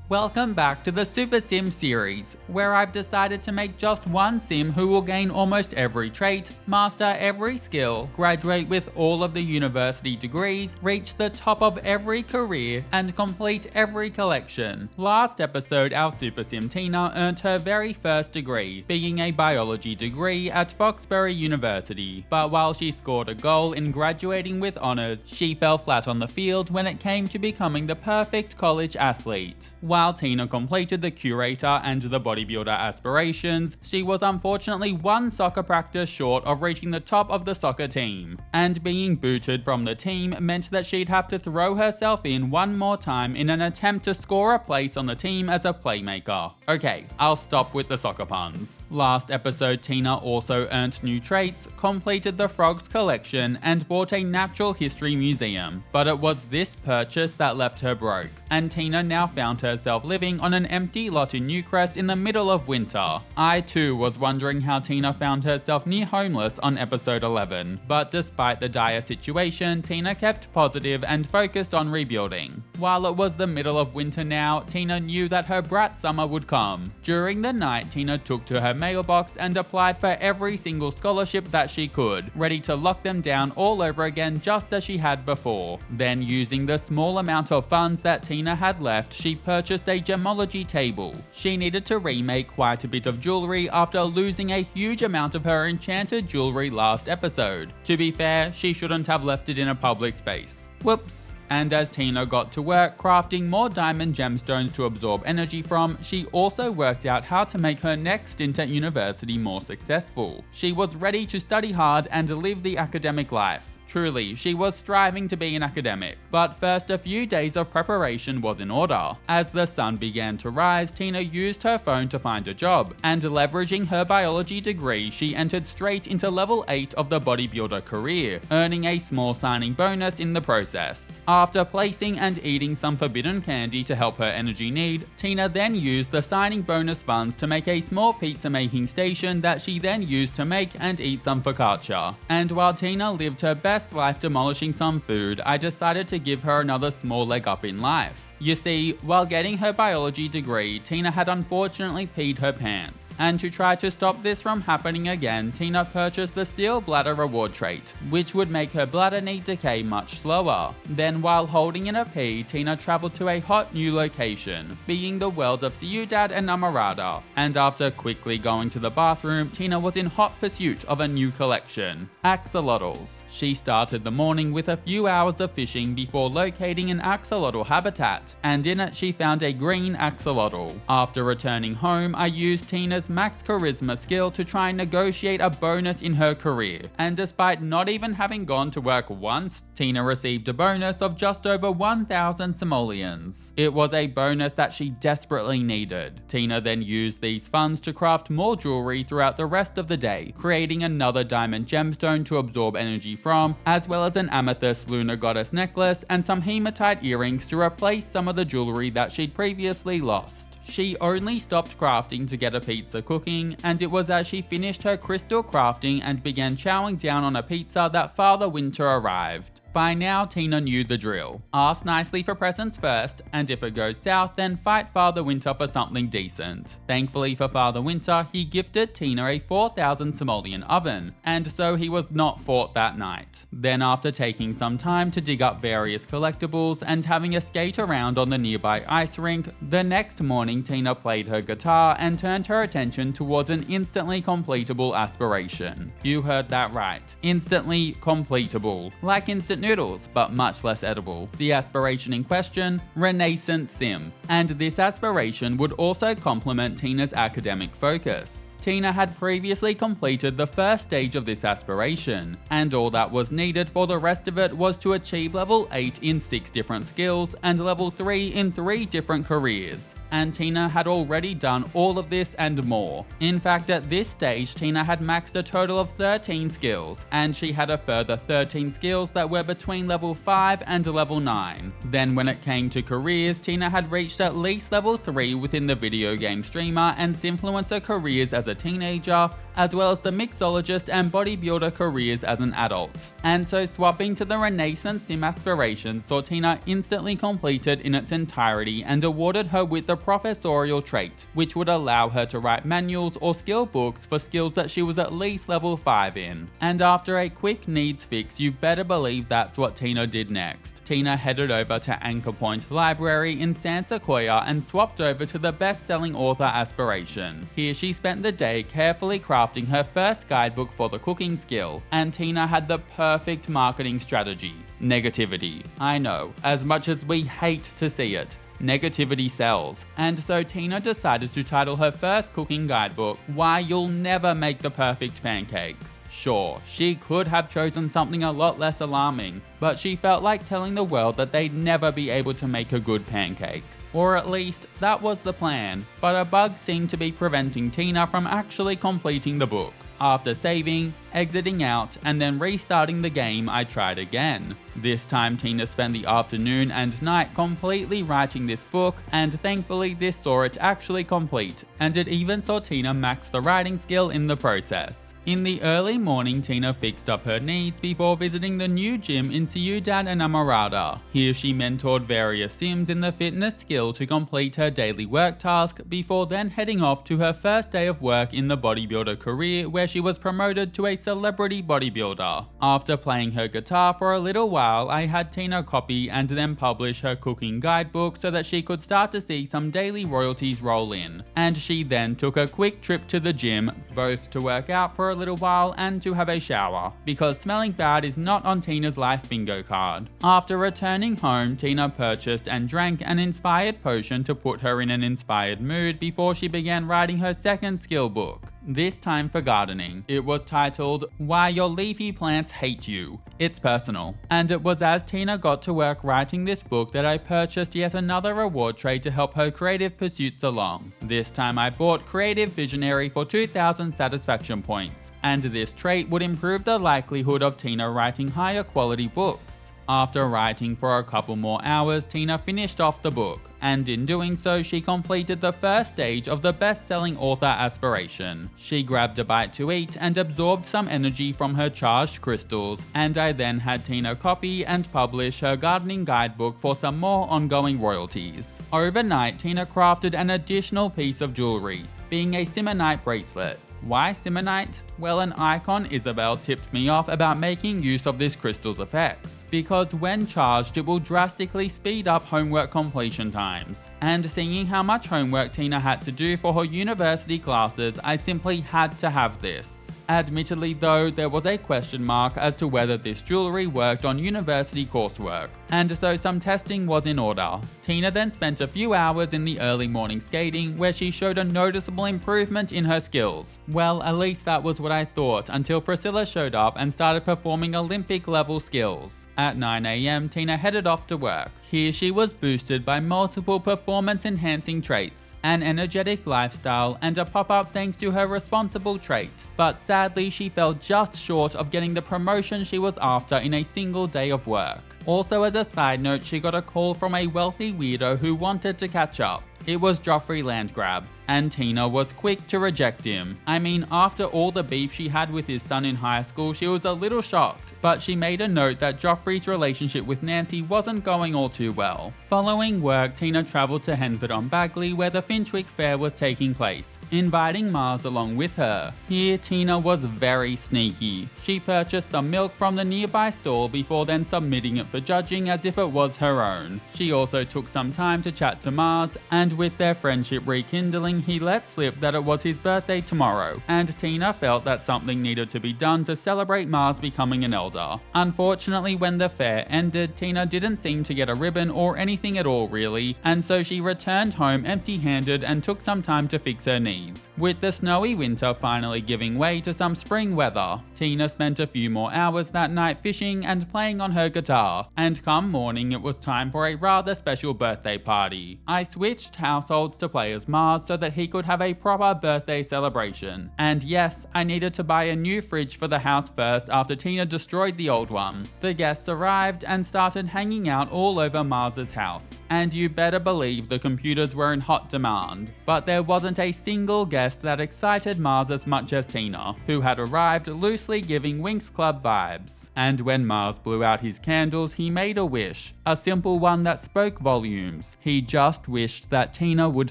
Welcome back to the Super Sim series, where I've decided to make just one sim who will gain almost every trait, master every skill, graduate with all of the university degrees, reach the top of every career, and complete every collection. Last episode, our Super Sim Tina earned her very first degree, being a biology degree at Foxbury University. But while she scored a goal in graduating with honors, she fell flat on the field when it came to becoming the perfect college athlete. While Tina completed the curator and the bodybuilder aspirations, she was unfortunately one soccer practice short of reaching the top of the soccer team, and being booted from the team meant that she'd have to throw herself in one more time in an attempt to score a place on the team as a playmaker. Okay, I'll stop with the soccer puns. Last episode, Tina also earned new traits, completed the Frogs collection, and bought a natural history museum. But it was this purchase that left her broke, and Tina now found herself living on an empty lot in Newcrest in the middle of winter. I too was wondering how Tina found herself near homeless on episode 11, but despite the dire situation, Tina kept positive and focused on rebuilding. While it was the middle of winter now, Tina knew that her brat summer would come. During the night, Tina took to her mailbox and applied for every single scholarship that she could, ready to lock them down all over again just as she had before. Then, using the small amount of funds that Tina had left, she purchased a gemology table. She needed to remake quite a bit of jewelry after losing a huge amount of her enchanted jewelry last episode. To be fair, she shouldn't have left it in a public space. Whoops. And as Tina got to work crafting more diamond gemstones to absorb energy from, she also worked out how to make her next stint at university more successful. She was ready to study hard and live the academic life. Truly, she was striving to be an academic. But first, a few days of preparation was in order. As the sun began to rise, Tina used her phone to find a job, and leveraging her biology degree, she entered straight into level 8 of the bodybuilder career, earning a small signing bonus in the process. After placing and eating some forbidden candy to help her energy need, Tina then used the signing bonus funds to make a small pizza making station that she then used to make and eat some focaccia. And while Tina lived her best life demolishing some food, I decided to give her another small leg up in life. You see, while getting her biology degree, Tina had unfortunately peed her pants. And to try to stop this from happening again, Tina purchased the Steel Bladder reward trait, which would make her bladder need decay much slower. Then while holding in a pee, Tina traveled to a hot new location, being the world of Ciudad Enamorada. And after quickly going to the bathroom, Tina was in hot pursuit of a new collection, axolotls. She started the morning with a few hours of fishing before locating an axolotl habitat, and in it she found a green axolotl. After returning home, I used Tina's max charisma skill to try and negotiate a bonus in her career, and despite not even having gone to work once, Tina received a bonus of just over 1,000 simoleons. It was a bonus that she desperately needed. Tina then used these funds to craft more jewelry throughout the rest of the day, creating another diamond gemstone to absorb energy from, as well as an amethyst lunar goddess necklace and some hematite earrings to replace some of the jewelry that she'd previously lost. She only stopped crafting to get a pizza cooking, and it was as she finished her crystal crafting and began chowing down on a pizza that Father Winter arrived. By now, Tina knew the drill. Ask nicely for presents first, and if it goes south, then fight Father Winter for something decent. Thankfully for Father Winter, he gifted Tina a 4,000 simoleon oven, and so he was not fought that night. Then after taking some time to dig up various collectibles and having a skate around on the nearby ice rink, the next morning Tina played her guitar and turned her attention towards an instantly completable aspiration. You heard that right. Instantly completable. Like instant noodles, but much less edible. The aspiration in question, Renaissance Sim. And this aspiration would also complement Tina's academic focus. Tina had previously completed the first stage of this aspiration, and all that was needed for the rest of it was to achieve level 8 in 6 different skills and level 3 in 3 different careers. And Tina had already done all of this and more. In fact, at this stage, Tina had maxed a total of 13 skills, and she had a further 13 skills that were between level 5 and level 9. Then when it came to careers, Tina had reached at least level 3 within the video game streamer and influencer careers as a teenager, as well as the mixologist and bodybuilder careers as an adult. And so swapping to the Renaissance sim Aspirations saw Tina instantly completed in its entirety and awarded her with the professorial trait, which would allow her to write manuals or skill books for skills that she was at least level 5 in. And after a quick needs fix, you better believe that's what Tina did next. Tina headed over to Anchor Point Library in San Sequoia and swapped over to the best-selling author Aspiration. Here she spent the day carefully crafting her first guidebook for the cooking skill, and Tina had the perfect marketing strategy: negativity. I know, as much as we hate to see it, negativity sells. And so Tina decided to title her first cooking guidebook, Why You'll Never Make the Perfect Pancake. Sure, she could have chosen something a lot less alarming, but she felt like telling the world that they'd never be able to make a good pancake. Or at least, that was the plan, but a bug seemed to be preventing Tina from actually completing the book. After saving, exiting out, and then restarting the game, I tried again. This time Tina spent the afternoon and night completely writing this book, and thankfully this saw it actually complete, and it even saw Tina max the writing skill in the process. In the early morning, Tina fixed up her needs before visiting the new gym in Ciudad Enamorada. Here she mentored various sims in the fitness skill to complete her daily work task before then heading off to her first day of work in the bodybuilder career, where she was promoted to a celebrity bodybuilder. After playing her guitar for a little while, I had Tina copy and then publish her cooking guidebook so that she could start to see some daily royalties roll in. And she then took a quick trip to the gym, both to work out for a little while and to have a shower, because smelling bad is not on Tina's life bingo card. After returning home, Tina purchased and drank an inspired potion to put her in an inspired mood before she began writing her second skill book, this time for gardening. It was titled, Why Your Leafy Plants Hate You. It's personal. And it was as Tina got to work writing this book that I purchased yet another reward trait to help her creative pursuits along. This time I bought Creative Visionary for 2,000 satisfaction points, and this trait would improve the likelihood of Tina writing higher quality books. After writing for a couple more hours, Tina finished off the book, and in doing so, she completed the first stage of the best-selling author aspiration. She grabbed a bite to eat and absorbed some energy from her charged crystals, and I then had Tina copy and publish her gardening guidebook for some more ongoing royalties. Overnight, Tina crafted an additional piece of jewelry, being a Simonite bracelet. Why Simonite? Well, an icon Isabel tipped me off about making use of this crystal's effects, because when charged it will drastically speed up homework completion times. And seeing how much homework Tina had to do for her university classes, I simply had to have this. Admittedly though, there was a question mark as to whether this jewelry worked on university coursework, and so some testing was in order. Tina then spent a few hours in the early morning skating, where she showed a noticeable improvement in her skills. Well, at least that was what I thought, until Priscilla showed up and started performing Olympic level skills. At 9 AM, Tina headed off to work. Here she was boosted by multiple performance-enhancing traits, an energetic lifestyle, and a pop-up thanks to her responsible trait. But sadly, she fell just short of getting the promotion she was after in a single day of work. Also, as a side note, she got a call from a wealthy weirdo who wanted to catch up. It was Joffrey Landgrab, and Tina was quick to reject him. I mean, after all the beef she had with his son in high school, she was a little shocked, but she made a note that Joffrey's relationship with Nancy wasn't going all too well. Following work, Tina traveled to Henford-on-Bagley, where the Finchwick Fair was taking place, inviting Mars along with her. Here, Tina was very sneaky. She purchased some milk from the nearby stall before then submitting it for judging as if it was her own. She also took some time to chat to Mars, and with their friendship rekindling, he let slip that it was his birthday tomorrow, and Tina felt that something needed to be done to celebrate Mars becoming an elder. Unfortunately, when the fair ended, Tina didn't seem to get a ribbon or anything at all really, and so she returned home empty-handed and took some time to fix her needs. With the snowy winter finally giving way to some spring weather, Tina spent a few more hours that night fishing and playing on her guitar, and come morning it was time for a rather special birthday party. I switched households to play as Mars so that he could have a proper birthday celebration. And yes, I needed to buy a new fridge for the house first after Tina destroyed the old one. The guests arrived and started hanging out all over Mars's house, and you better believe the computers were in hot demand. But there wasn't a single single guest that excited Mars as much as Tina, who had arrived loosely giving Winx Club vibes. And when Mars blew out his candles, he made a wish, a simple one that spoke volumes. He just wished that Tina would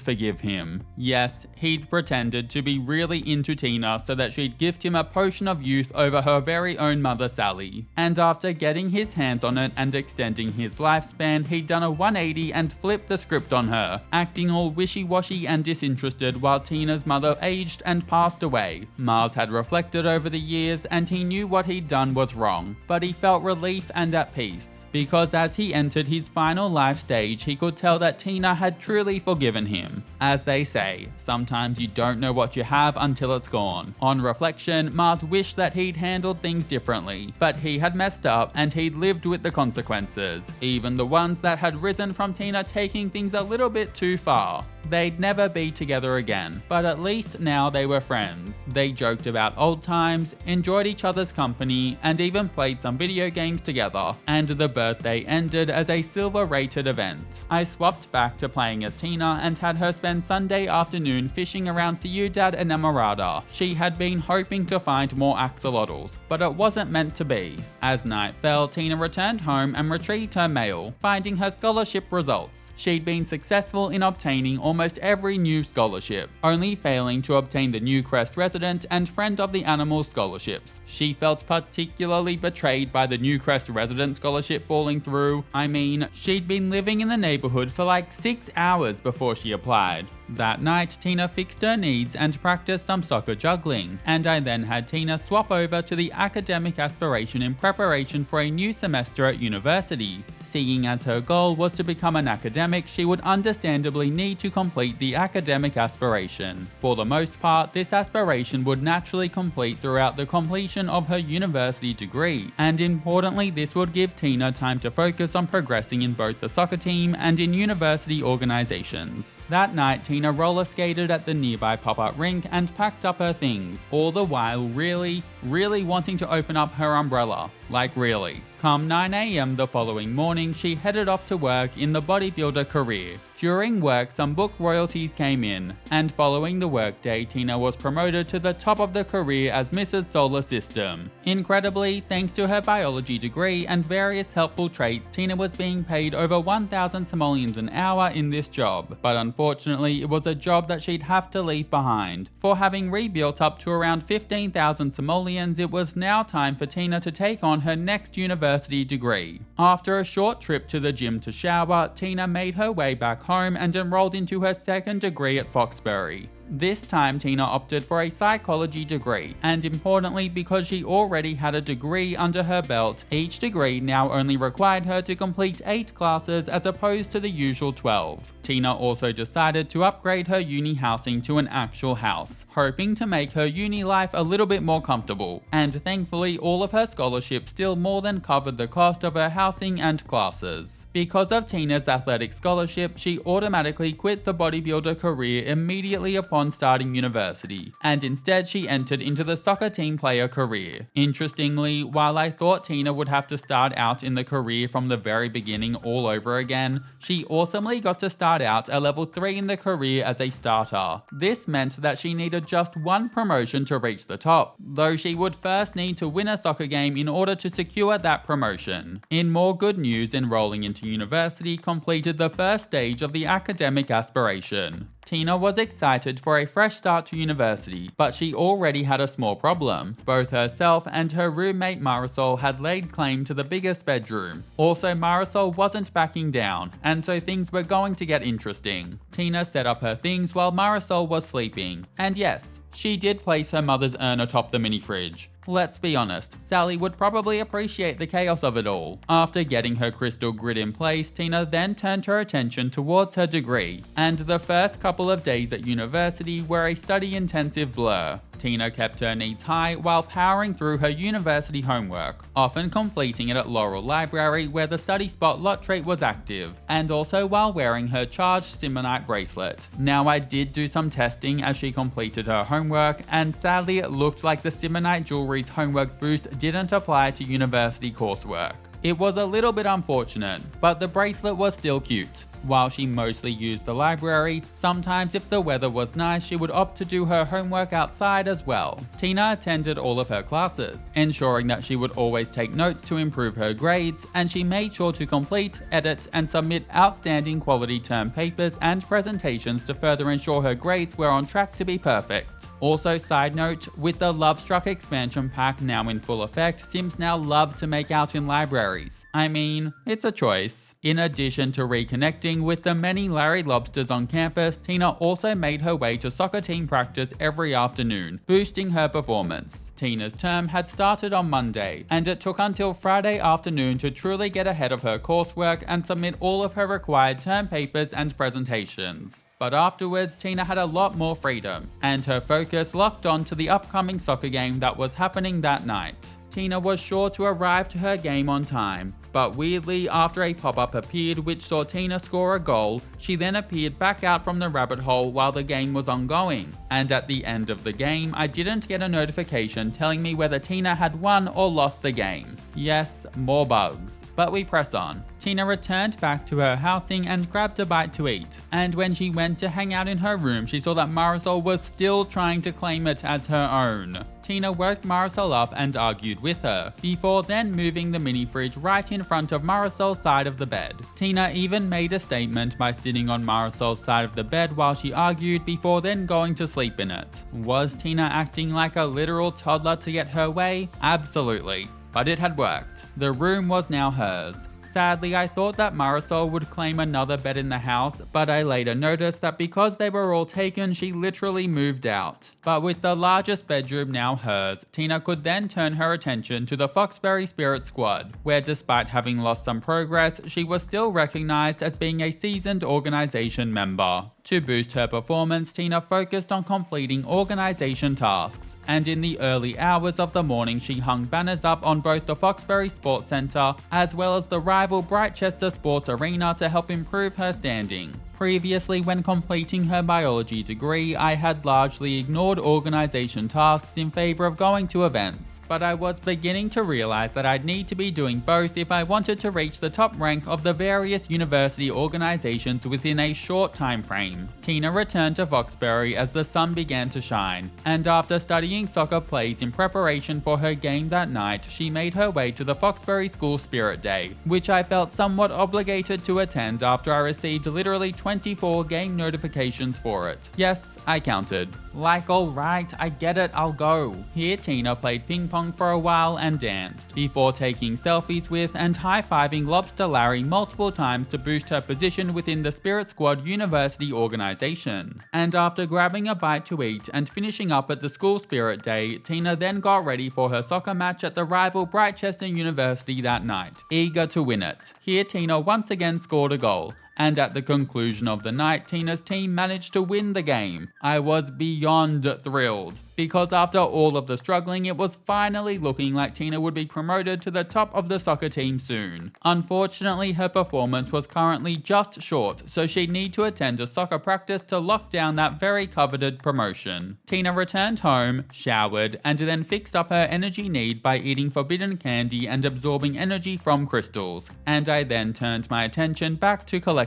forgive him. Yes, he'd pretended to be really into Tina so that she'd gift him a potion of youth over her very own mother Sally. And after getting his hands on it and extending his lifespan, he'd done a 180 and flipped the script on her, acting all wishy-washy and disinterested while Tina's mother aged and passed away. Mars had reflected over the years and he knew what he'd done was wrong, but he felt relief and at peace. Because as he entered his final life stage, he could tell that Tina had truly forgiven him. As they say, sometimes you don't know what you have until it's gone. On reflection, Mars wished that he'd handled things differently, but he had messed up and he'd lived with the consequences, even the ones that had risen from Tina taking things a little bit too far. They'd never be together again, but at least now they were friends. They joked about old times, enjoyed each other's company, and even played some video games together, and the birthday ended as a silver-rated event. I swapped back to playing as Tina and had her spend Sunday afternoon fishing around Ciudad Enamorada. She had been hoping to find more axolotls, but it wasn't meant to be. As night fell, Tina returned home and retrieved her mail, finding her scholarship results. She'd been successful in obtaining almost every new scholarship, only failing to obtain the Newcrest Resident and Friend of the Animals scholarships. She felt particularly betrayed by the Newcrest Resident scholarship falling through. I mean, she'd been living in the neighborhood for like 6 hours before she applied. That night, Tina fixed her needs and practiced some soccer juggling, and I then had Tina swap over to the academic aspiration in preparation for a new semester at university. Seeing as her goal was to become an academic, she would understandably need to complete the academic aspiration. For the most part, this aspiration would naturally complete throughout the completion of her university degree, and importantly, this would give Tina time to focus on progressing in both the soccer team and in university organizations. That night, Tina roller skated at the nearby pop-up rink and packed up her things, all the while really wanting to open up her umbrella. Like really. Come 9 AM the following morning, she headed off to work in the bodybuilder career. During work, some book royalties came in, and following the workday, Tina was promoted to the top of the career as Mrs. Solar System. Incredibly, thanks to her biology degree and various helpful traits, Tina was being paid over 1,000 simoleons an hour in this job, but unfortunately it was a job that she'd have to leave behind. For having rebuilt up to around 15,000 simoleons, it was now time for Tina to take on her next university degree. After a short trip to the gym to shower, Tina made her way back home and enrolled into her second degree at Foxbury. This time Tina opted for a psychology degree, and importantly because she already had a degree under her belt, each degree now only required her to complete 8 classes as opposed to the usual 12. Tina also decided to upgrade her uni housing to an actual house, hoping to make her uni life a little bit more comfortable, and thankfully all of her scholarships still more than covered the cost of her housing and classes. Because of Tina's athletic scholarship, she automatically quit the bodybuilder career immediately upon starting university, and instead she entered into the soccer team player career. Interestingly, while I thought Tina would have to start out in the career from the very beginning all over again, she awesomely got to start out at level 3 in the career as a starter. This meant that she needed just one promotion to reach the top, though she would first need to win a soccer game in order to secure that promotion. In more good news, enrolling into university completed the first stage of the academic aspiration. Tina was excited for a fresh start to university, but she already had a small problem. Both herself and her roommate Marisol had laid claim to the biggest bedroom. Also, Marisol wasn't backing down, and so things were going to get interesting. Tina set up her things while Marisol was sleeping, and yes, she did place her mother's urn atop the mini fridge. Let's be honest, Sally would probably appreciate the chaos of it all. After getting her crystal grid in place, Tina then turned her attention towards her degree, and the first couple of days at university were a study-intensive blur. Tina kept her needs high while powering through her university homework, often completing it at Laurel Library where the study spot lot trait was active, and also while wearing her charged Simonite bracelet. Now I did do some testing as she completed her homework, and sadly it looked like the Simonite jewelry's homework boost didn't apply to university coursework. It was a little bit unfortunate, but the bracelet was still cute. while she mostly used the library. Sometimes if the weather was nice, she would opt to do her homework outside as well. Tina attended all of her classes, ensuring that she would always take notes to improve her grades, and she made sure to complete, edit, and submit outstanding quality term papers and presentations to further ensure her grades were on track to be perfect. Also, side note, with the Lovestruck expansion pack now in full effect, Sims now love to make out in libraries. I mean, it's a choice. In addition to reconnecting with the many Larry Lobsters on campus, Tina also made her way to soccer team practice every afternoon, boosting her performance. Tina's term had started on Monday, and it took until Friday afternoon to truly get ahead of her coursework and submit all of her required term papers and presentations. But afterwards, Tina had a lot more freedom, and her focus locked on to the upcoming soccer game that was happening that night. Tina was sure to arrive to her game on time, but weirdly, after a pop-up appeared which saw Tina score a goal, she then appeared back out from the rabbit hole while the game was ongoing. And at the end of the game, I didn't get a notification telling me whether Tina had won or lost the game. Yes, more bugs. But we press on. Tina returned back to her housing and grabbed a bite to eat. And when she went to hang out in her room, she saw that Marisol was still trying to claim it as her own. Tina woke Marisol up and argued with her, before then moving the mini fridge right in front of Marisol's side of the bed. Tina even made a statement by sitting on Marisol's side of the bed while she argued before then going to sleep in it. Was Tina acting like a literal toddler to get her way? Absolutely. But it had worked. The room was now hers. Sadly, I thought that Marisol would claim another bed in the house, but I later noticed that because they were all taken, she literally moved out. But with the largest bedroom now hers, Tina could then turn her attention to the Foxbury Spirit Squad, where despite having lost some progress, she was still recognized as being a seasoned organization member. To boost her performance, Tina focused on completing organization tasks, and in the early hours of the morning she hung banners up on both the Foxbury Sports Centre as well as the rival Brightchester Sports Arena to help improve her standing. Previously, when completing her biology degree, I had largely ignored organization tasks in favor of going to events, but I was beginning to realize that I'd need to be doing both if I wanted to reach the top rank of the various university organizations within a short time frame. Tina returned to Foxbury as the sun began to shine, and after studying soccer plays in preparation for her game that night, she made her way to the Foxbury School Spirit Day, which I felt somewhat obligated to attend after I received literally 24 game notifications for it. Yes, I counted. Like, alright, I get it, I'll go. Here Tina played ping pong for a while and danced, before taking selfies with and high-fiving Lobster Larry multiple times to boost her position within the Spirit Squad University organization. And after grabbing a bite to eat and finishing up at the School Spirit Day, Tina then got ready for her soccer match at the rival Brightchester University that night, eager to win it. Here Tina once again scored a goal, and at the conclusion of the night, Tina's team managed to win the game. I was beyond thrilled, because after all of the struggling, it was finally looking like Tina would be promoted to the top of the soccer team soon. Unfortunately, her performance was currently just short, so she'd need to attend a soccer practice to lock down that very coveted promotion. Tina returned home, showered, and then fixed up her energy need by eating forbidden candy and absorbing energy from crystals, and I then turned my attention back to collectibles.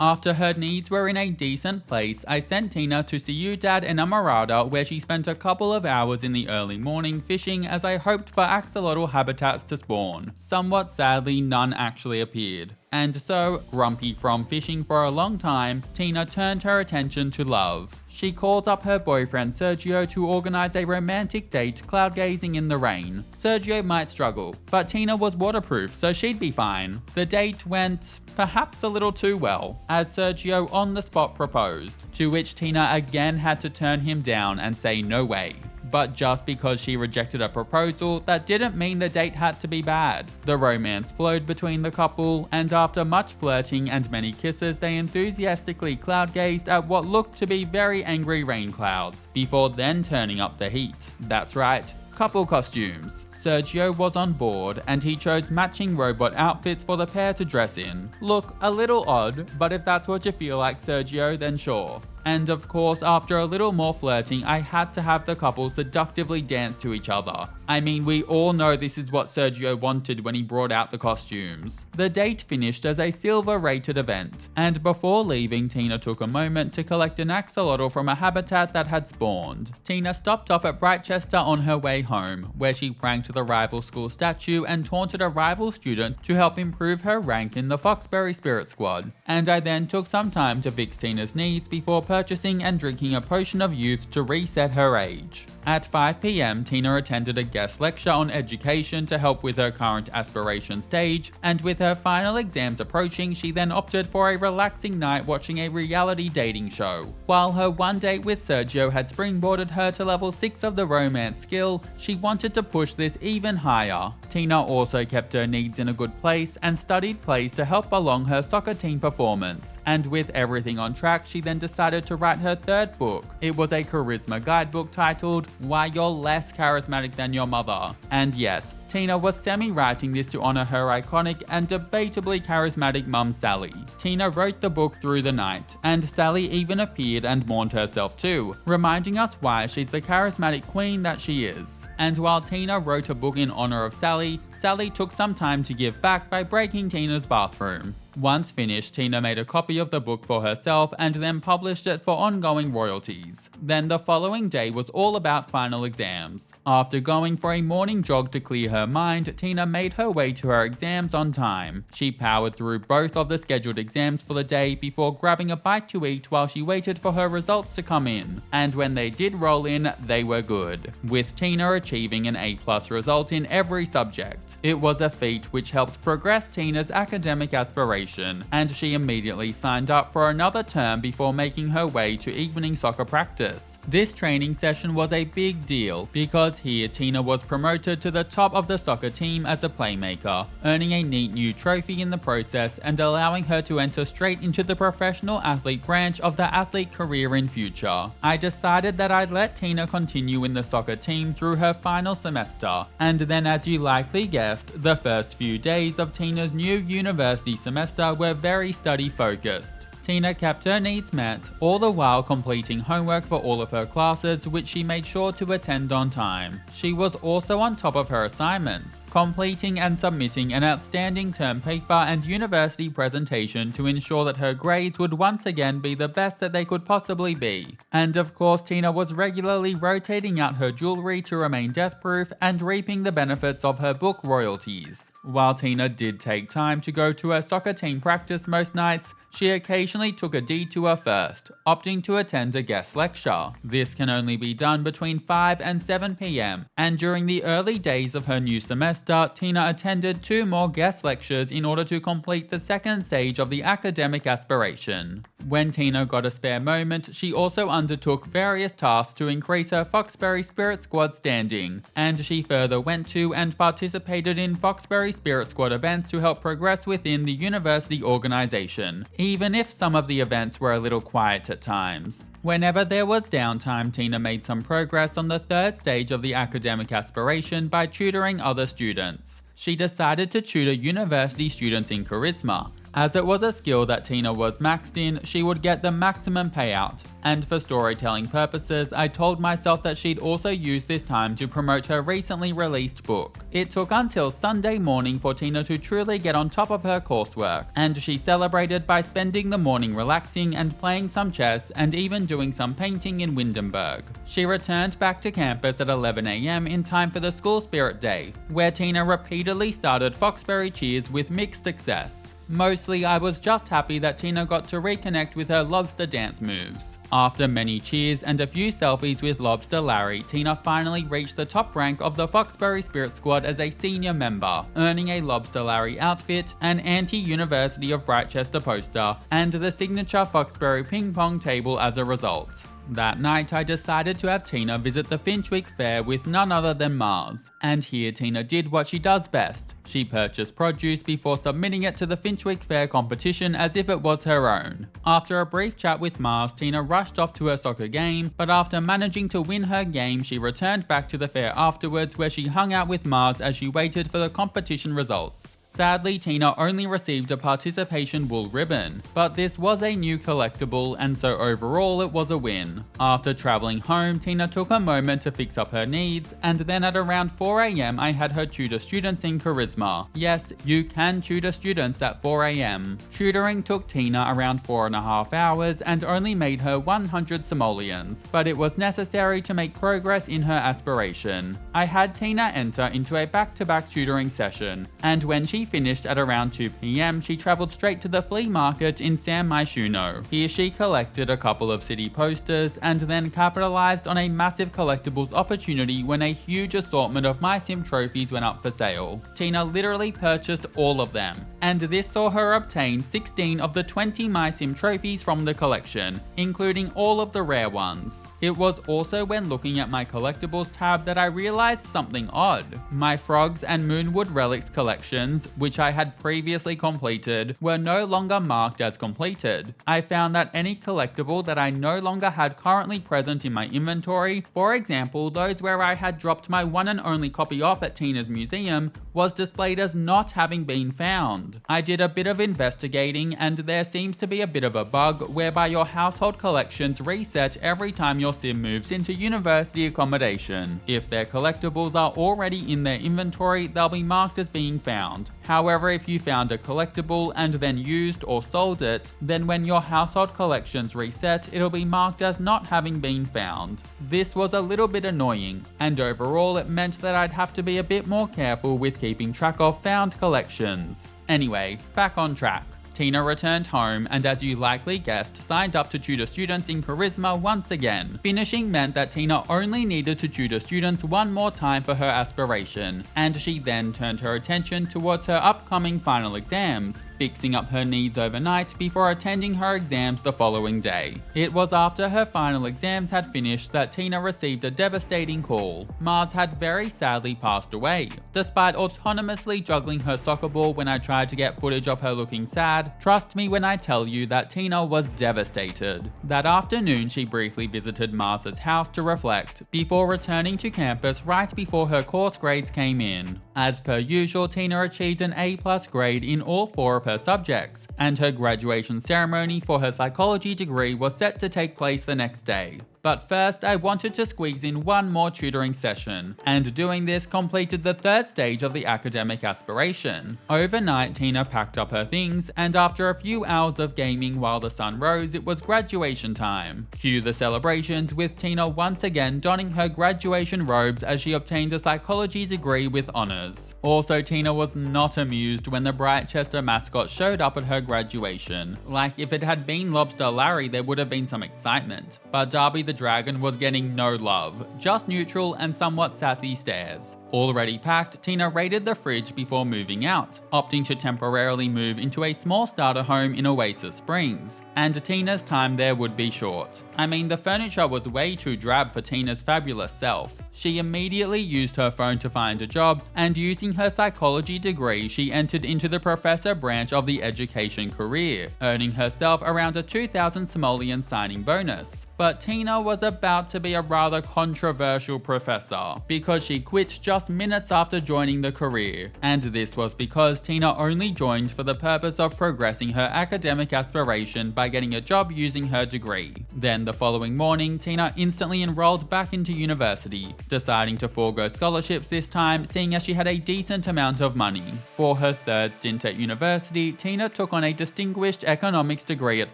After her needs were in a decent place, I sent Tina to Ciudad Enamorada, where she spent a couple of hours in the early morning fishing as I hoped for axolotl habitats to spawn. Somewhat sadly, none actually appeared. And so, grumpy from fishing for a long time, Tina turned her attention to love. She called up her boyfriend Sergio to organize a romantic date cloud gazing in the rain. Sergio might struggle, but Tina was waterproof, so she'd be fine. The date went perhaps a little too well, as Sergio on the spot proposed, to which Tina again had to turn him down and say no way. But just because she rejected a proposal, that didn't mean the date had to be bad. The romance flowed between the couple, and after much flirting and many kisses, they enthusiastically cloud gazed at what looked to be very angry rain clouds, before then turning up the heat. That's right, couple costumes. Sergio was on board and he chose matching robot outfits for the pair to dress in. Look, a little odd, but if that's what you feel like, Sergio, then sure. And of course, after a little more flirting, I had to have the couple seductively dance to each other. I mean, we all know this is what Sergio wanted when he brought out the costumes. The date finished as a silver-rated event, and before leaving, Tina took a moment to collect an axolotl from a habitat that had spawned. Tina stopped off at Brightchester on her way home, where she pranked the rival school statue and taunted a rival student to help improve her rank in the Foxbury Spirit Squad. And I then took some time to fix Tina's needs before purchasing and drinking a potion of youth to reset her age. At 5 PM, Tina attended a guest lecture on education to help with her current aspiration stage, and with her final exams approaching, she then opted for a relaxing night watching a reality dating show. While her one date with Sergio had springboarded her to level 6 of the romance skill, she wanted to push this even higher. Tina also kept her needs in a good place and studied plays to help along her soccer team performance. And with everything on track, she then decided to write her third book. It was a charisma guidebook titled Why You're Less Charismatic Than Your Mother. And yes, Tina was semi-writing this to honor her iconic and debatably charismatic mum Sally. Tina wrote the book through the night, and Sally even appeared and mourned herself too, reminding us why she's the charismatic queen that she is. And while Tina wrote a book in honor of Sally, Sally took some time to give back by breaking Tina's bathroom. Once finished, Tina made a copy of the book for herself and then published it for ongoing royalties. Then the following day was all about final exams. After going for a morning jog to clear her mind, Tina made her way to her exams on time. She powered through both of the scheduled exams for the day before grabbing a bite to eat while she waited for her results to come in. And when they did roll in, they were good, with Tina achieving an A+ result in every subject. It was a feat which helped progress Tina's academic aspiration, and she immediately signed up for another term before making her way to evening soccer practice. This training session was a big deal because here Tina was promoted to the top of the soccer team as a playmaker, earning a neat new trophy in the process and allowing her to enter straight into the professional athlete branch of the athlete career in future. I decided that I'd let Tina continue in the soccer team through her final semester, and then, as you likely guessed, the first few days of Tina's new university semester were very study focused. Tina kept her needs met, all the while completing homework for all of her classes, which she made sure to attend on time. She was also on top of her assignments, completing and submitting an outstanding term paper and university presentation to ensure that her grades would once again be the best that they could possibly be. And of course, Tina was regularly rotating out her jewelry to remain death-proof and reaping the benefits of her book royalties. While Tina did take time to go to her soccer team practice most nights, she occasionally took a detour first, opting to attend a guest lecture. This can only be done between 5 and 7 PM, and during the early days of her new semester, Tina attended 2 more guest lectures in order to complete the second stage of the academic aspiration. When Tina got a spare moment, she also undertook various tasks to increase her Foxbury Spirit Squad standing, and she further went to and participated in Foxbury Spirit Squad events to help progress within the university organization, even if some of the events were a little quiet at times. Whenever there was downtime, Tina made some progress on the third stage of the academic aspiration by tutoring other students. She decided to tutor university students in charisma. As it was a skill that Tina was maxed in, she would get the maximum payout. And for storytelling purposes, I told myself that she'd also use this time to promote her recently released book. It took until Sunday morning for Tina to truly get on top of her coursework, and she celebrated by spending the morning relaxing and playing some chess and even doing some painting in Windenburg. She returned back to campus at 11 AM in time for the School Spirit Day, where Tina repeatedly started Foxbury cheers with mixed success. Mostly, I was just happy that Tina got to reconnect with her lobster dance moves. After many cheers and a few selfies with Lobster Larry, Tina finally reached the top rank of the Foxbury Spirit Squad as a senior member, earning a Lobster Larry outfit, an anti-University of Brightchester poster, and the signature Foxbury ping pong table as a result. That night, I decided to have Tina visit the Finchwick Fair with none other than Mars. And here Tina did what she does best. She purchased produce before submitting it to the Finchwick Fair competition as if it was her own. After a brief chat with Mars, Tina rushed off to her soccer game, but after managing to win her game, she returned back to the fair afterwards where she hung out with Mars as she waited for the competition results. Sadly, Tina only received a participation wool ribbon, but this was a new collectible and so overall it was a win. After traveling home, Tina took a moment to fix up her needs, and then at around 4 AM I had her tutor students in Charisma. Yes, you can tutor students at 4 AM. Tutoring took Tina around 4.5 hours and only made her 100 simoleons, but it was necessary to make progress in her aspiration. I had Tina enter into a back-to-back tutoring session, and when she finished at around 2 PM, she travelled straight to the flea market in San Myshuno. Here she collected a couple of city posters and then capitalised on a massive collectibles opportunity when a huge assortment of My Sim trophies went up for sale. Tina literally purchased all of them, and this saw her obtain 16 of the 20 My Sim trophies from the collection, including all of the rare ones. It was also when looking at my collectibles tab that I realised something odd. My Frogs and Moonwood Relics collections, which I had previously completed, were no longer marked as completed. I found that any collectible that I no longer had currently present in my inventory, for example those where I had dropped my one and only copy off at Tina's museum, was displayed as not having been found. I did a bit of investigating and there seems to be a bit of a bug whereby your household collections reset every time your sim moves into university accommodation. If their collectibles are already in their inventory, they'll be marked as being found. However, if you found a collectible and then used or sold it, then when your household collections reset, it'll be marked as not having been found. This was a little bit annoying, and overall it meant that I'd have to be a bit more careful with keeping track of found collections. Anyway, back on track. Tina returned home and, as you likely guessed, signed up to tutor students in Charisma once again. Finishing meant that Tina only needed to tutor students one more time for her aspiration, and she then turned her attention towards her upcoming final exams, fixing up her needs overnight before attending her exams the following day. It was after her final exams had finished that Tina received a devastating call. Mars had very sadly passed away. Despite autonomously juggling her soccer ball when I tried to get footage of her looking sad, trust me when I tell you that Tina was devastated. That afternoon she briefly visited Mars's house to reflect, before returning to campus right before her course grades came in. As per usual, Tina achieved an A+ grade in all 4 of her subjects, and her graduation ceremony for her psychology degree was set to take place the next day. But first, I wanted to squeeze in one more tutoring session, and doing this completed the 3rd stage of the academic aspiration. Overnight, Tina packed up her things, and after a few hours of gaming while the sun rose, it was graduation time. Cue the celebrations, with Tina once again donning her graduation robes as she obtained a psychology degree with honours. Also, Tina was not amused when the Brightchester mascot showed up at her graduation. Like, if it had been Lobster Larry, there would have been some excitement, but Darby the Dragon was getting no love, just neutral and somewhat sassy stares. Already packed, Tina raided the fridge before moving out, opting to temporarily move into a small starter home in Oasis Springs, and Tina's time there would be short. I mean, the furniture was way too drab for Tina's fabulous self. She immediately used her phone to find a job, and using her psychology degree, she entered into the professor branch of the education career, earning herself around a 2,000 simoleon signing bonus. But Tina was about to be a rather controversial professor, because she quit just minutes after joining the career, and this was because Tina only joined for the purpose of progressing her academic aspiration by getting a job using her degree. Then the following morning, Tina instantly enrolled back into university, deciding to forego scholarships this time, seeing as she had a decent amount of money. For her 3rd stint at university, Tina took on a distinguished economics degree at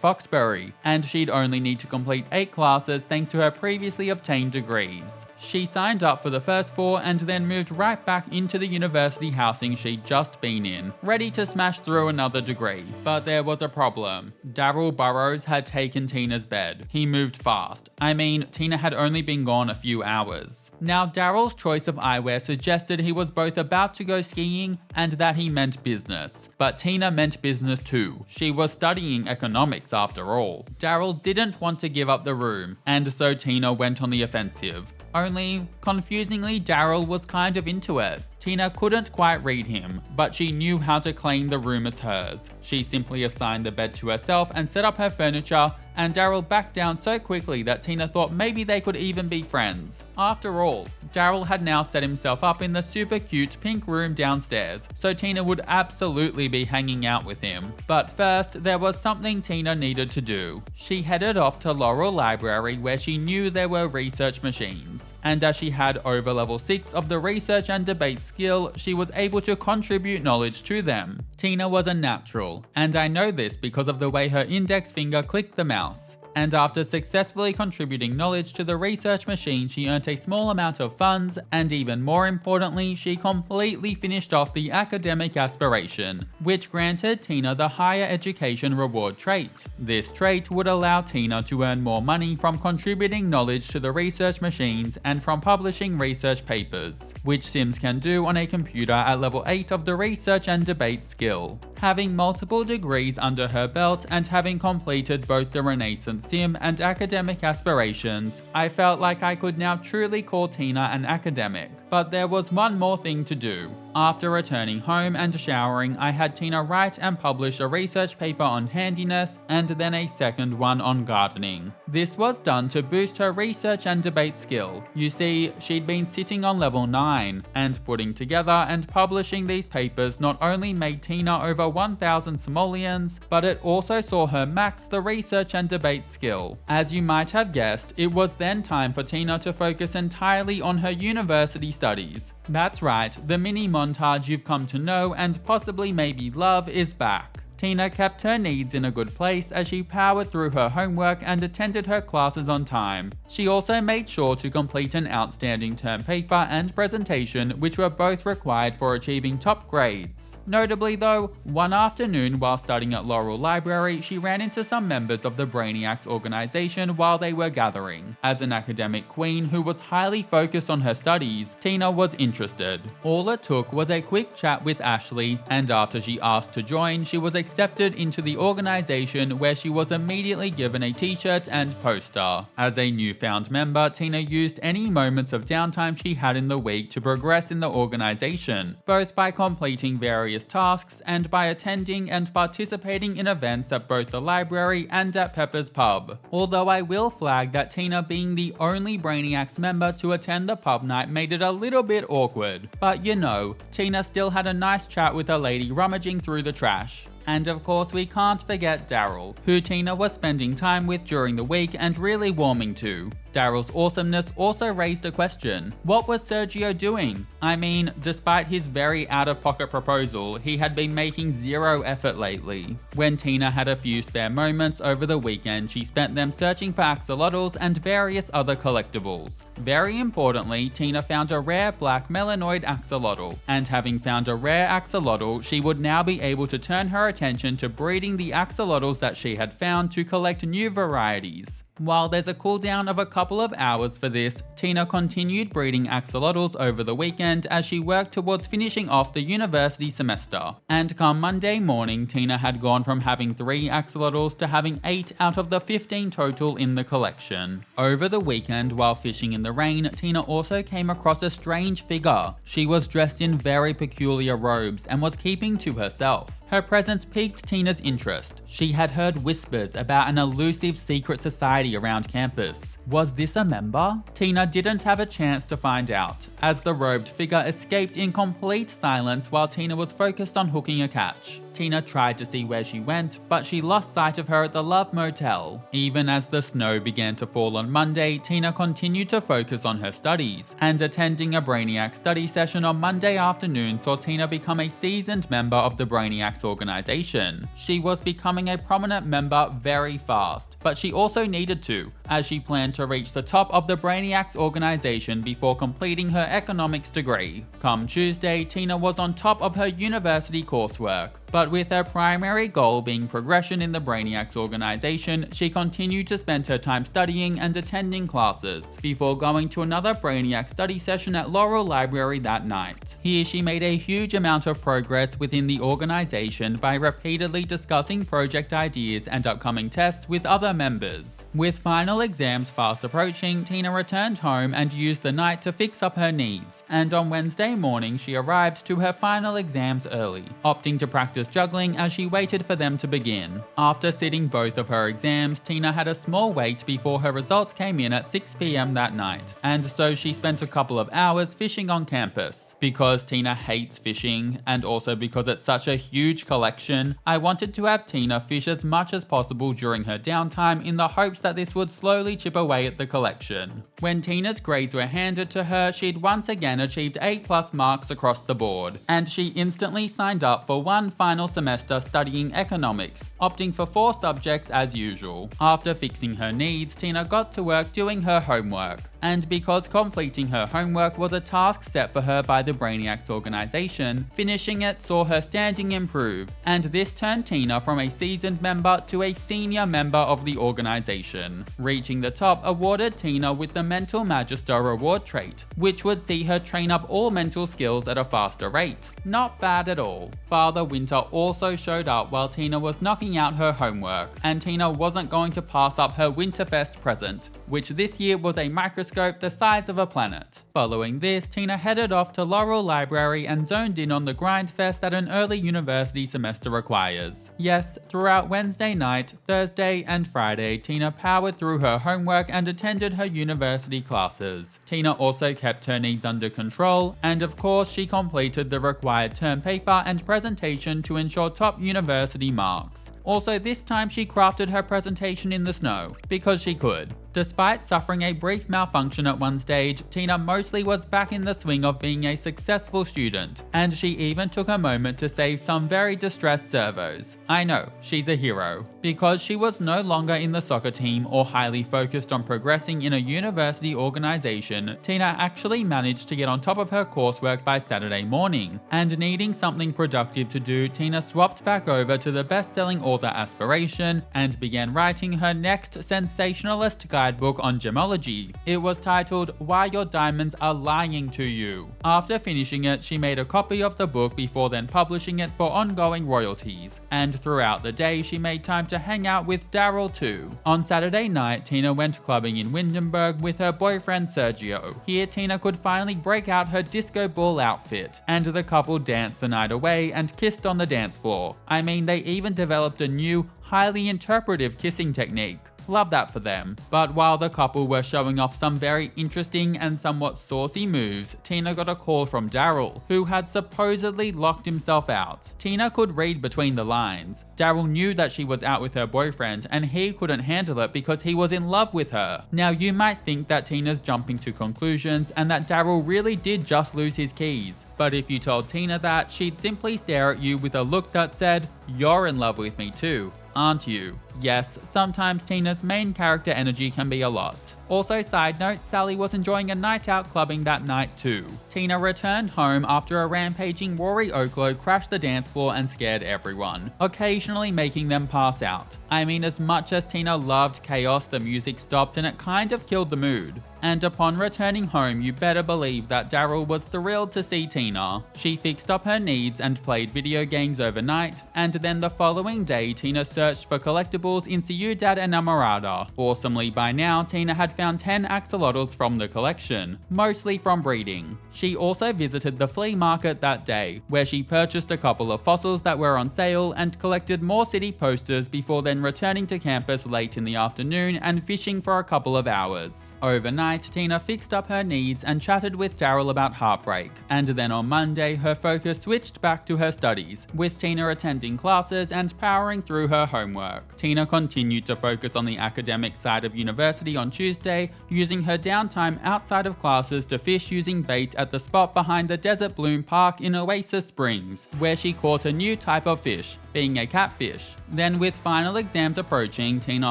Foxbury, and she'd only need to complete 8 classes thanks to her previously obtained degrees. She signed up for the first 4 and then moved right back into the university housing she'd just been in, ready to smash through another degree. But there was a problem. Daryl Burrows had taken Tina's bed. He moved fast. I mean, Tina had only been gone a few hours. Now, Daryl's choice of eyewear suggested he was both about to go skiing and that he meant business. But Tina meant business too. She was studying economics after all. Daryl didn't want to give up the room, and so Tina went on the offensive. only, confusingly, Daryl was kind of into it. Tina couldn't quite read him, but she knew how to claim the room as hers. She simply assigned the bed to herself and set up her furniture, and Daryl backed down so quickly that Tina thought maybe they could even be friends. After all, Daryl had now set himself up in the super cute pink room downstairs, so Tina would absolutely be hanging out with him. But first, there was something Tina needed to do. She headed off to Laurel Library where she knew there were research machines. And as she had over level 6 of the research and debate skill, she was able to contribute knowledge to them. Tina was a natural, and I know this because of the way her index finger clicked the mouse. And after successfully contributing knowledge to the research machine, she earned a small amount of funds, and even more importantly, she completely finished off the academic aspiration, which granted Tina the higher education reward trait. This trait would allow Tina to earn more money from contributing knowledge to the research machines and from publishing research papers, which Sims can do on a computer at level 8 of the research and debate skill. Having multiple degrees under her belt and having completed both the Renaissance Sim and academic aspirations, I felt like I could now truly call Tina an academic. But there was one more thing to do. After returning home and showering, I had Tina write and publish a research paper on handiness and then a second one on gardening. This was done to boost her research and debate skill. You see, she'd been sitting on level 9, and putting together and publishing these papers not only made Tina over 1,000 simoleons, but it also saw her max the research and debate skill. As you might have guessed, it was then time for Tina to focus entirely on her university studies. That's right, the mini montage you've come to know and possibly maybe love is back. Tina kept her needs in a good place as she powered through her homework and attended her classes on time. She also made sure to complete an outstanding term paper and presentation, which were both required for achieving top grades. Notably though, one afternoon while studying at Laurel Library, she ran into some members of the Brainiacs organization while they were gathering. As an academic queen who was highly focused on her studies, Tina was interested. All it took was a quick chat with Ashley, and after she asked to join, she was accepted into the organization where she was immediately given a t-shirt and poster. As a newfound member, Tina used any moments of downtime she had in the week to progress in the organization, both by completing various tasks and by attending and participating in events at both the library and at Pepper's Pub. Although I will flag that Tina being the only Brainiacs member to attend the pub night made it a little bit awkward. But you know, Tina still had a nice chat with a lady rummaging through the trash. And of course we can't forget Daryl, who Tina was spending time with during the week and really warming to. Daryl's awesomeness also raised a question. What was Sergio doing? I mean, despite his very out-of-pocket proposal, he had been making zero effort lately. When Tina had a few spare moments over the weekend, she spent them searching for axolotls and various other collectibles. Very importantly, Tina found a rare black melanoid axolotl, and having found a rare axolotl, she would now be able to turn her attention to breeding the axolotls that she had found to collect new varieties. While there's a cooldown of a couple of hours for this, Tina continued breeding axolotls over the weekend as she worked towards finishing off the university semester. And come Monday morning, Tina had gone from having 3 axolotls to having 8 out of the 15 total in the collection. Over the weekend, while fishing in the rain, Tina also came across a strange figure. She was dressed in very peculiar robes and was keeping to herself. Her presence piqued Tina's interest. She had heard whispers about an elusive secret society around campus. Was this a member? Tina didn't have a chance to find out, as the robed figure escaped in complete silence while Tina was focused on hooking a catch. Tina tried to see where she went, but she lost sight of her at the Love Motel. Even as the snow began to fall on Monday, Tina continued to focus on her studies, and attending a Brainiac study session on Monday afternoon saw Tina become a seasoned member of the Brainiacs organization. She was becoming a prominent member very fast, but she also needed to, as she planned to reach the top of the Brainiacs organization before completing her economics degree. Come Tuesday, Tina was on top of her university coursework, but But with her primary goal being progression in the Brainiac's organization, she continued to spend her time studying and attending classes, before going to another Brainiac study session at Laurel Library that night. Here she made a huge amount of progress within the organization by repeatedly discussing project ideas and upcoming tests with other members. With final exams fast approaching, Tina returned home and used the night to fix up her needs, and on Wednesday morning she arrived to her final exams early, opting to practice juggling as she waited for them to begin. After sitting both of her exams, Tina had a small wait before her results came in at 6 p.m. that night, and so she spent a couple of hours fishing on campus. Because Tina hates fishing, and also because it's such a huge collection, I wanted to have Tina fish as much as possible during her downtime in the hopes that this would slowly chip away at the collection. When Tina's grades were handed to her, she'd once again achieved A+ marks across the board, and she instantly signed up for one final semester studying economics, opting for 4 subjects as usual. After fixing her needs, Tina got to work doing her homework. And because completing her homework was a task set for her by the Brainiac's organization, finishing it saw her standing improve, and this turned Tina from a seasoned member to a senior member of the organization. Reaching the top awarded Tina with the Mental Magister reward trait, which would see her train up all mental skills at a faster rate. Not bad at all. Father Winter also showed up while Tina was knocking out her homework, and Tina wasn't going to pass up her Winterfest present, which this year was a microscope the size of a planet. Following this, Tina headed off to Laurel Library and zoned in on the grindfest that an early university semester requires. Yes, throughout Wednesday night, Thursday, and Friday, Tina powered through her homework and attended her university classes. Tina also kept her needs under control, and of course she completed the required term paper and presentation to ensure top university marks. Also, this time she crafted her presentation in the snow, because she could. Despite suffering a brief malfunction at one stage, Tina mostly was back in the swing of being a successful student, and she even took a moment to save some very distressed servos. I know, she's a hero. Because she was no longer in the soccer team or highly focused on progressing in a university organization, Tina actually managed to get on top of her coursework by Saturday morning, and needing something productive to do, Tina swapped back over to the best-selling author Aspirations and began writing her next sensationalist guidebook on gemology. It was titled Why Your Diamonds Are Lying to You. After finishing it, she made a copy of the book before then publishing it for ongoing royalties, and throughout the day she made time to hang out with Daryl too. On Saturday night, Tina went clubbing in Windenburg with her boyfriend Sergio. Here Tina could finally break out her disco ball outfit, and the couple danced the night away and kissed on the dance floor. I mean, they even developed a new, highly interpretive kissing technique. Love that for them. But while the couple were showing off some very interesting and somewhat saucy moves, Tina got a call from Daryl, who had supposedly locked himself out. Tina could read between the lines. Daryl knew that she was out with her boyfriend, and he couldn't handle it because he was in love with her. Now you might think that Tina's jumping to conclusions and that Daryl really did just lose his keys. But if you told Tina that, she'd simply stare at you with a look that said, "You're in love with me too, aren't you?" Yes, sometimes Tina's main character energy can be a lot. Also, side note, Sally was enjoying a night out clubbing that night too. Tina returned home after a rampaging Rory Oklo crashed the dance floor and scared everyone, occasionally making them pass out. I mean, as much as Tina loved chaos, the music stopped and it kind of killed the mood. And upon returning home, you better believe that Daryl was thrilled to see Tina. She fixed up her needs and played video games overnight, and then the following day Tina searched for collectibles in Ciudad Enamorada. Awesomely, by now, Tina had found 10 axolotls from the collection, mostly from breeding. She also visited the flea market that day, where she purchased a couple of fossils that were on sale and collected more city posters before then returning to campus late in the afternoon and fishing for a couple of hours. Overnight, Tina fixed up her needs and chatted with Daryl about heartbreak, and then on Monday her focus switched back to her studies, with Tina attending classes and powering through her homework. Tina Tina continued to focus on the academic side of university on Tuesday, using her downtime outside of classes to fish using bait at the spot behind the Desert Bloom Park in Oasis Springs, where she caught a new type of fish, being a catfish. Then, with final exams approaching, Tina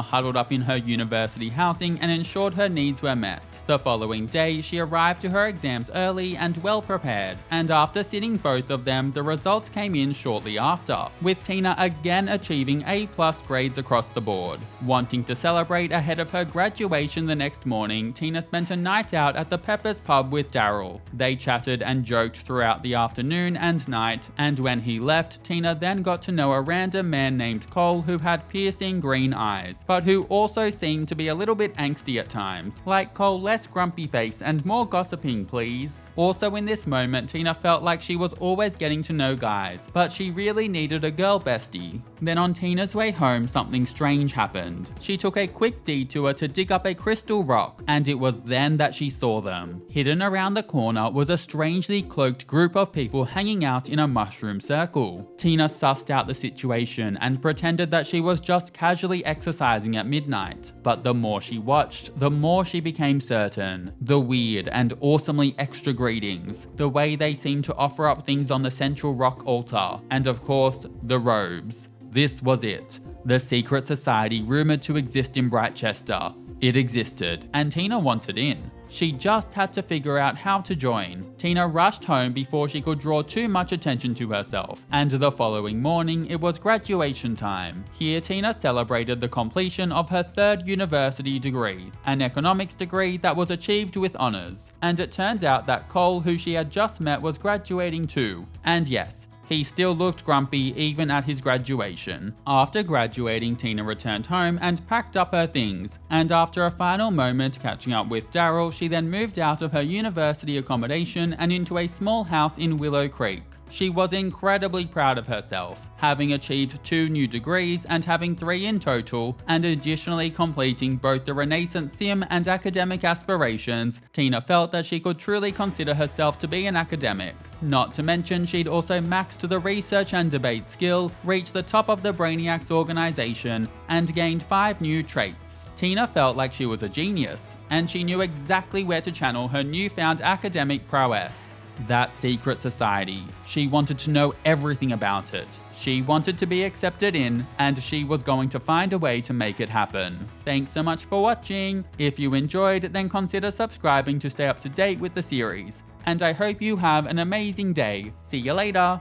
huddled up in her university housing and ensured her needs were met. The following day, she arrived to her exams early and well prepared, and after sitting both of them, the results came in shortly after, with Tina again achieving A+ grades across the board. Wanting to celebrate ahead of her graduation the next morning, Tina spent a night out at the Peppers pub with Daryl. They chatted and joked throughout the afternoon and night, and when he left, Tina then got to know a random man named Cole who had piercing green eyes, but who also seemed to be a little bit angsty at times. Like Cole, less grumpy face and more gossiping please. Also in this moment, Tina felt like she was always getting to know guys, but she really needed a girl bestie. Then on Tina's way home, something strange happened. She took a quick detour to dig up a crystal rock, and it was then that she saw them. Hidden around the corner was a strangely cloaked group of people hanging out in a mushroom circle. Tina sussed out the situation and pretended that she was just casually exercising at midnight. But the more she watched, the more she became certain. The weird and awesomely extra greetings, the way they seemed to offer up things on the central rock altar, and of course, the robes. This was it. The secret society rumored to exist in Brightchester. It existed, and Tina wanted in. She just had to figure out how to join. Tina rushed home before she could draw too much attention to herself, and the following morning it was graduation time. Here Tina celebrated the completion of her third university degree, an economics degree that was achieved with honours. And it turned out that Cole, who she had just met, was graduating too. And yes, he still looked grumpy even at his graduation. After graduating, Tina returned home and packed up her things, and after a final moment catching up with Daryl, she then moved out of her university accommodation and into a small house in Willow Creek. She was incredibly proud of herself, having achieved 2 new degrees and having 3 in total, and additionally completing both the Renaissance Sim and academic aspirations. Tina felt that she could truly consider herself to be an academic. Not to mention, she'd also maxed the research and debate skill, reached the top of the Brainiac's organization, and gained 5 new traits. Tina felt like she was a genius, and she knew exactly where to channel her newfound academic prowess. That secret society. She wanted to know everything about it. She wanted to be accepted in, and she was going to find a way to make it happen. Thanks so much for watching. If you enjoyed, then consider subscribing to stay up to date with the series. And I hope you have an amazing day. See you later.